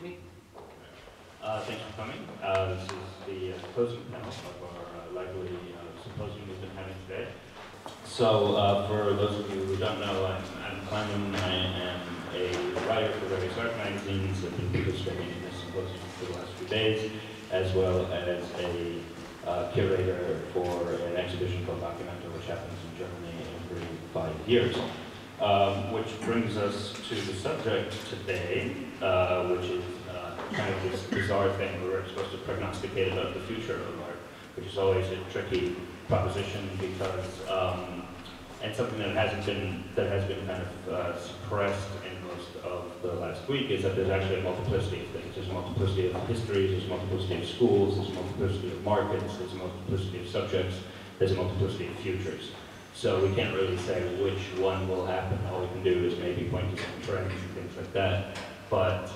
me. Thanks for coming. This is the closing panel of our lively symposium we've been having today. So, for those of you who don't know, I'm Adam Kleinman. I am a writer for various art magazines. I've been participating in this symposium for the last few days, as well as a curator for an exhibition called Documenta, which happens in Germany every 5 years. Which brings us to the subject today, which is kind of this bizarre thing where we're supposed to prognosticate about the future of art, which is always a tricky proposition because, and something that has been kind of suppressed in most of the last week is that there's actually a multiplicity of things. There's a multiplicity of histories, there's a multiplicity of schools, there's a multiplicity of markets, there's a multiplicity of subjects, there's a multiplicity of futures. So we can't really say which one will happen. All we can do is maybe point to some trends and things like that. But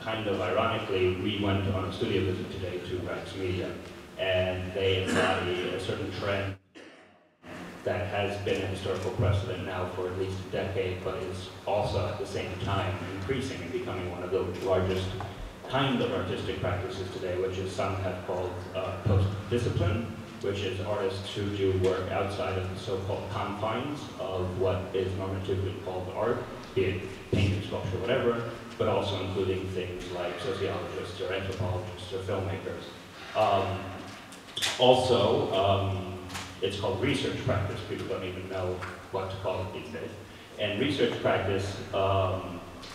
kind of ironically, we went on a studio visit today to Nexxt Media, and they embody a certain trend that has been a historical precedent now for at least a decade, but is also at the same time increasing and becoming one of the largest kind of artistic practices today, which is some have called post-discipline, which is artists who do work outside of the so-called confines of what is normatively called art, be it painting, sculpture, whatever, but also including things like sociologists or anthropologists or filmmakers. It's called research practice. People don't even know what to call it these days. And research practice,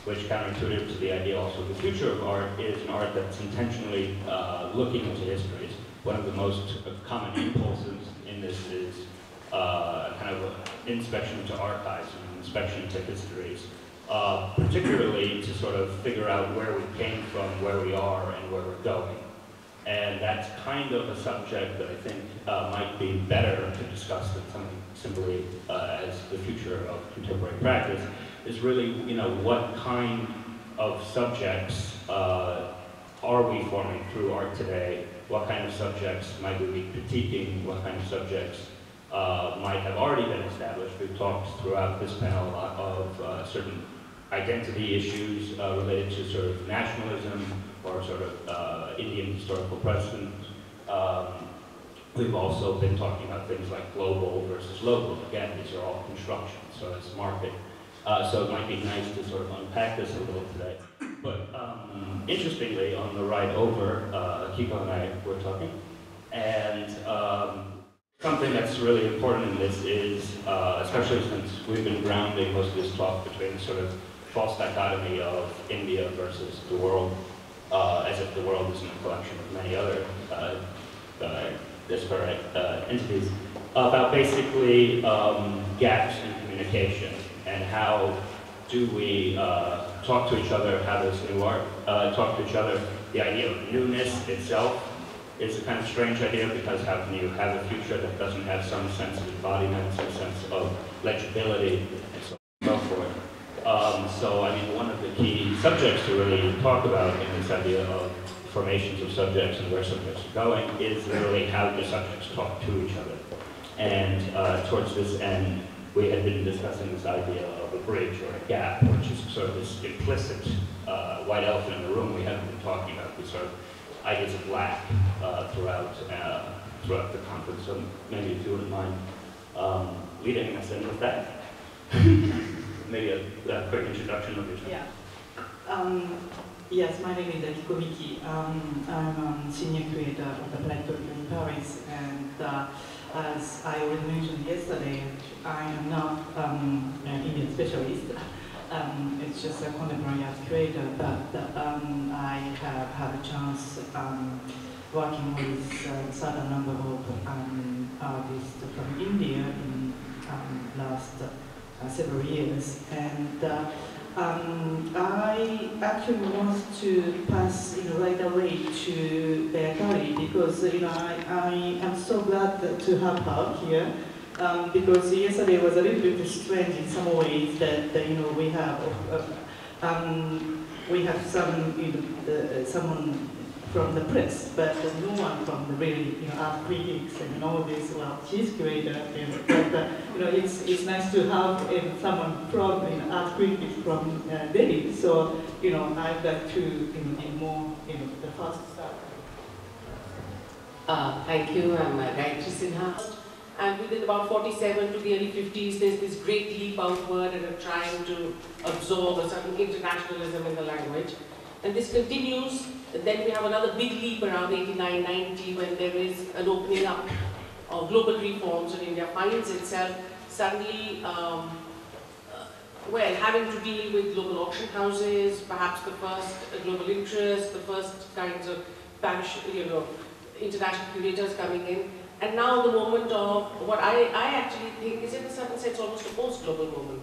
which counterintuitive to the idea also of the future of art, is an art that's intentionally looking into histories. One of the most common impulses in this is kind of an inspection to archives and an inspection to histories, particularly to sort of figure out where we came from, where we are, and where we're going. And that's kind of a subject that I think might be better to discuss than something simply as the future of contemporary practice, is really, what kind of subjects are we forming through art today? What kind of subjects might we be critiquing? What kind of subjects might have already been established? We've talked throughout this panel a lot of certain identity issues related to sort of nationalism or sort of Indian historical precedent. We've also been talking about things like global versus local. Again, these are all constructions, so it's market. So it might be nice to sort of unpack this a little today. But interestingly, on the ride over, Kiko and I were talking, and something that's really important in this is, especially since we've been grounding most of this talk between sort of false dichotomy of India versus the world, as if the world isn't a collection of many other disparate entities, about basically gaps in communication and how do we talk to each other, how does new art talk to each other. The idea of newness itself is a kind of strange idea because how can you have a future that doesn't have some sense of embodiment, some sense of legibility, and so forth. So, I mean, one of the key subjects to really talk about in this idea of formations of subjects and where subjects are going is literally how do subjects talk to each other. And towards this end, we had been discussing this idea of a bridge or a gap, which is sort of this implicit white elephant in the room. We haven't been talking about these sort of ideas of lack throughout the conference. So maybe if you wouldn't mind leading us in with that. Maybe a quick introduction of yourself. Yeah. Yes, my name is Akiko Miki. I'm a senior creator of the Planetorium in Paris, and as I already mentioned yesterday, I am not an Indian specialist. It's just a contemporary art creator, but I have had a chance working with a certain number of artists from India in last several years, and I actually want to pass right away to Beatari because I am so glad to have her here because yesterday was a little bit strange in some ways that we have some someone from the press, but there's no one from the really, art critics and all this. Well, she's curator, but it's nice to have someone from art critics from Delhi. So I'd like to in more the first start. Thank you. I'm Gayatri Sinha. And within about 47 to the early 50s, there's this great leap outward and trying to absorb a certain internationalism in the language. And this continues. Then we have another big leap around 89, 90 when there is an opening up of global reforms and India finds itself suddenly, having to deal with global auction houses, perhaps the first global interest, the first kinds of international curators coming in. And now the moment of what I actually think is in a certain sense almost a post-global moment.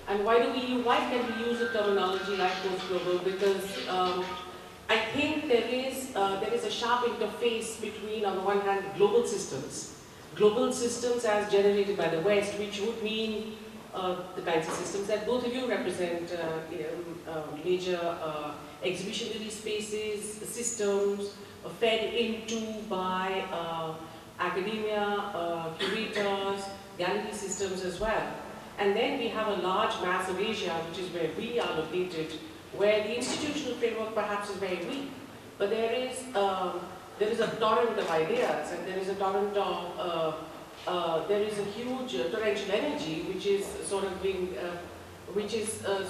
And why can we use a terminology like post-global? Because I think there is a sharp interface between, on the one hand, global systems as generated by the West, which would mean the kinds of systems that both of you represent, major exhibitionary spaces, systems fed into by academia, curators, gallery systems as well. And then we have a large mass of Asia, which is where we are located, where the institutional framework perhaps is very weak, but there is a torrent of ideas, and there is a torrent of there is a huge torrential energy which is sort of being,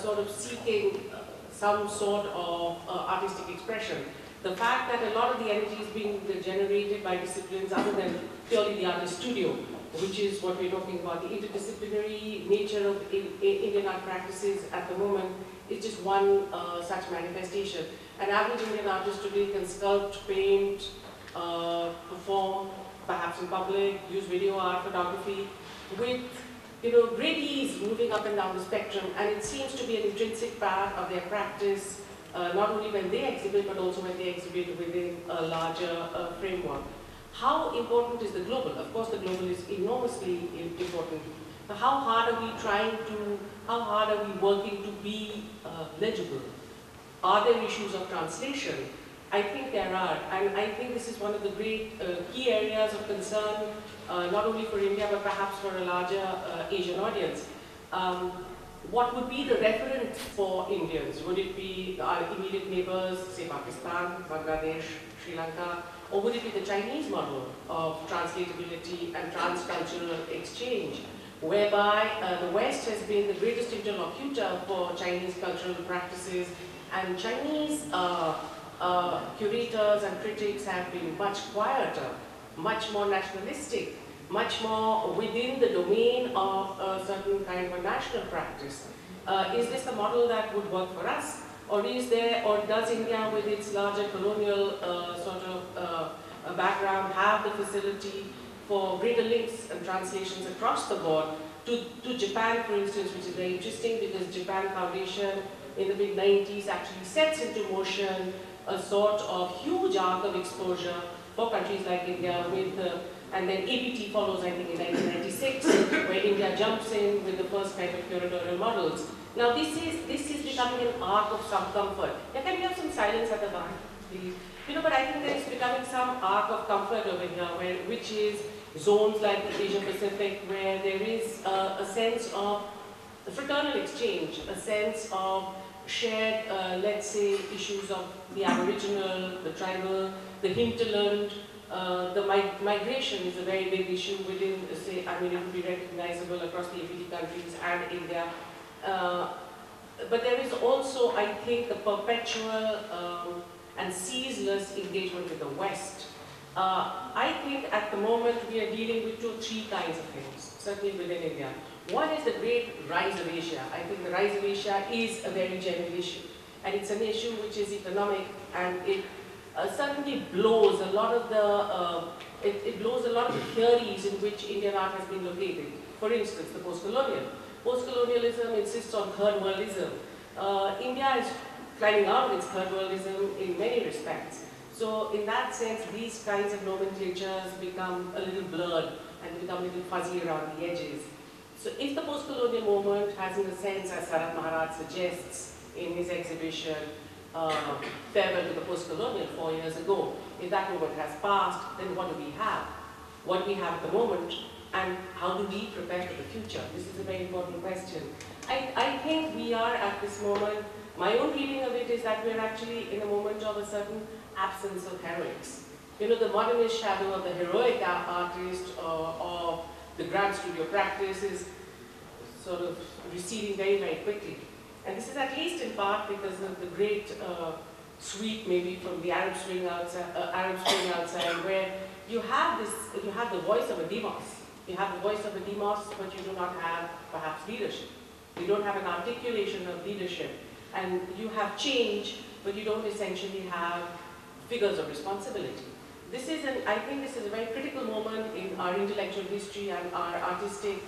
sort of seeking some sort of artistic expression. The fact that a lot of the energy is being generated by disciplines other than purely the artist studio, which is what we're talking about, the interdisciplinary nature of Indian art practices at the moment, is just one such manifestation. An average Indian artist today can sculpt, paint, perform, perhaps in public, use video art, photography, with great ease moving up and down the spectrum, and it seems to be an intrinsic part of their practice, not only when they exhibit, but also when they exhibit within a larger framework. How important is the global? Of course, the global is enormously important. But how hard are we working to be legible? Are there issues of translation? I think there are, and I think this is one of the great key areas of concern, not only for India, but perhaps for a larger Asian audience. What would be the reference for Indians? Would it be our immediate neighbors, say Pakistan, Bangladesh, Sri Lanka, or would it be the Chinese model of translatability and transcultural exchange, whereby the West has been the greatest interlocutor for Chinese cultural practices, and Chinese curators and critics have been much quieter, much more nationalistic, much more within the domain of a certain kind of a national practice. Is this the model that would work for us? Or does India, with its larger colonial background, have the facility for greater links and translations across the board to Japan, for instance, which is very interesting because Japan Foundation in the mid-90s actually sets into motion a sort of huge arc of exposure for countries like India and then APT follows, I think, in 1996, where India jumps in with the first kind of curatorial models. Now, this is becoming an arc of some comfort. Can we have some silence at the back, please? But I think there is becoming some arc of comfort over here, which is zones like the Asia Pacific, where there is a sense of fraternal exchange, a sense of shared, let's say, issues of the Aboriginal, the tribal, the hinterland. The migration is a very big issue within, say, it would be recognizable across the APT countries and India. But there is also, I think, the perpetual and ceaseless engagement with the West. I think at the moment we are dealing with 2 or 3 kinds of things, certainly within India. One is the great rise of Asia. I think the rise of Asia is a very general issue. And it's an issue which is economic, and it certainly blows a lot of the it blows a lot of the theories in which Indian art has been located. For instance, the post-colonial. Post-colonialism insists on third worldism. India is climbing out of its third worldism in many respects. So in that sense, these kinds of nomenclatures become a little blurred and become a little fuzzy around the edges. So if the post-colonial movement has, in a sense, as Sarat Maharaj suggests in his exhibition, farewell to the post-colonial 4 years ago. If that moment has passed, then what do we have? What we have at the moment, and how do we prepare for the future? This is a very important question. I think we are at this moment, my own reading of it is that we're actually in a moment of a certain absence of heroics. You know, the modernist shadow of the heroic artist or the grand studio practice is sort of receding very, very quickly. And this is at least in part because of the great sweep maybe from the Arab Spring outside, where you have the voice of a demos. You have the voice of a demos, but you do not have perhaps leadership. You don't have an articulation of leadership. And you have change, but you don't essentially have figures of responsibility. I think this is a very critical moment in our intellectual history and our artistic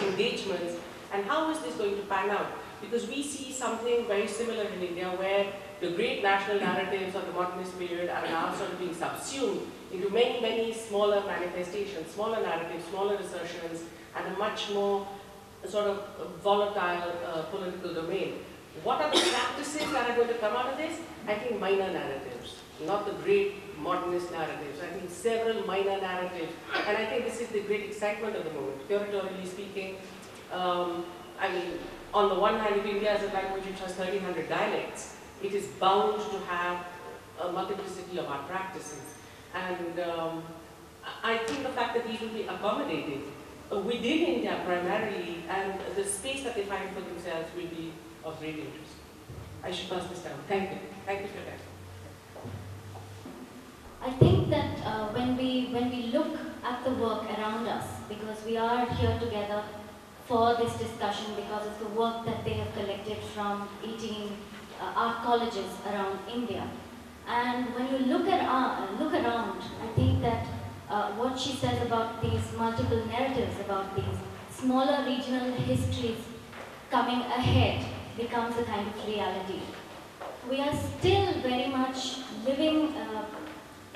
engagements. And how is this going to pan out? Because we see something very similar in India, where the great national narratives of the modernist period are now sort of being subsumed into many, many smaller manifestations, smaller narratives, smaller assertions, and a much more sort of volatile political domain. What are the practices that are going to come out of this? I think minor narratives, not the great modernist narratives. I think several minor narratives. And I think this is the great excitement of the moment. Curatorially speaking, I mean, on the one hand, if India is a language which has 1,300 dialects, it is bound to have a multiplicity of art practices. And I think the fact that these will be accommodated within India primarily, and the space that they find for themselves will be of great interest. I should pass this down. Thank you. Thank you for that. I think that when we look at the work around us, because we are here together for this discussion because of the work that they have collected from 18 art colleges around India. And when you look around, I think that what she says about these multiple narratives, about these smaller regional histories coming ahead, becomes a kind of reality. We are still very much living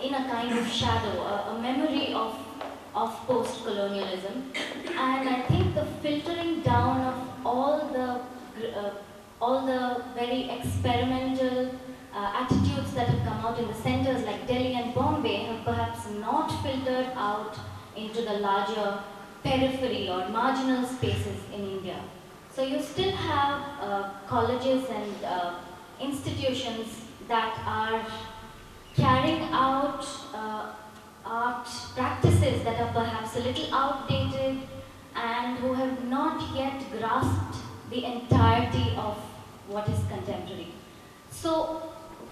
in a kind of shadow, a memory of post-colonialism, and I think the filtering down of all the very experimental attitudes that have come out in the centers like Delhi and Bombay have perhaps not filtered out into the larger periphery or marginal spaces in India. So you still have colleges and institutions that are carrying out art practices that are perhaps a little outdated and who have not yet grasped the entirety of what is contemporary. So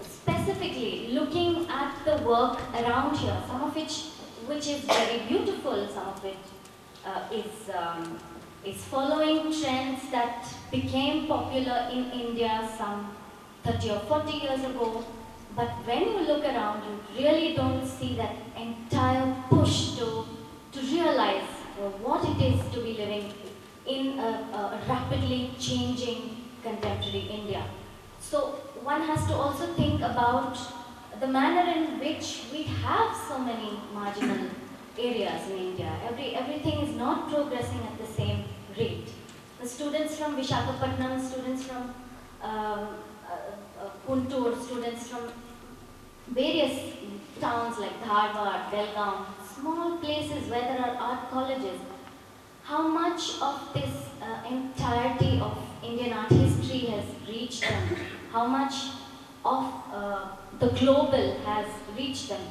specifically looking at the work around here, some of which is very beautiful, some of it is following trends that became popular in India some 30 or 40 years ago. But when you look around, you really don't see that entire push to realize what it is to be living in a rapidly changing contemporary India. So one has to also think about the manner in which we have so many marginal areas in India. Everything is not progressing at the same rate. The students from Visakhapatnam, students from Guntur, students from various towns like Dharwad, Belgaum, small places where there are art colleges. How much of this entirety of Indian art history has reached them? How much of the global has reached them?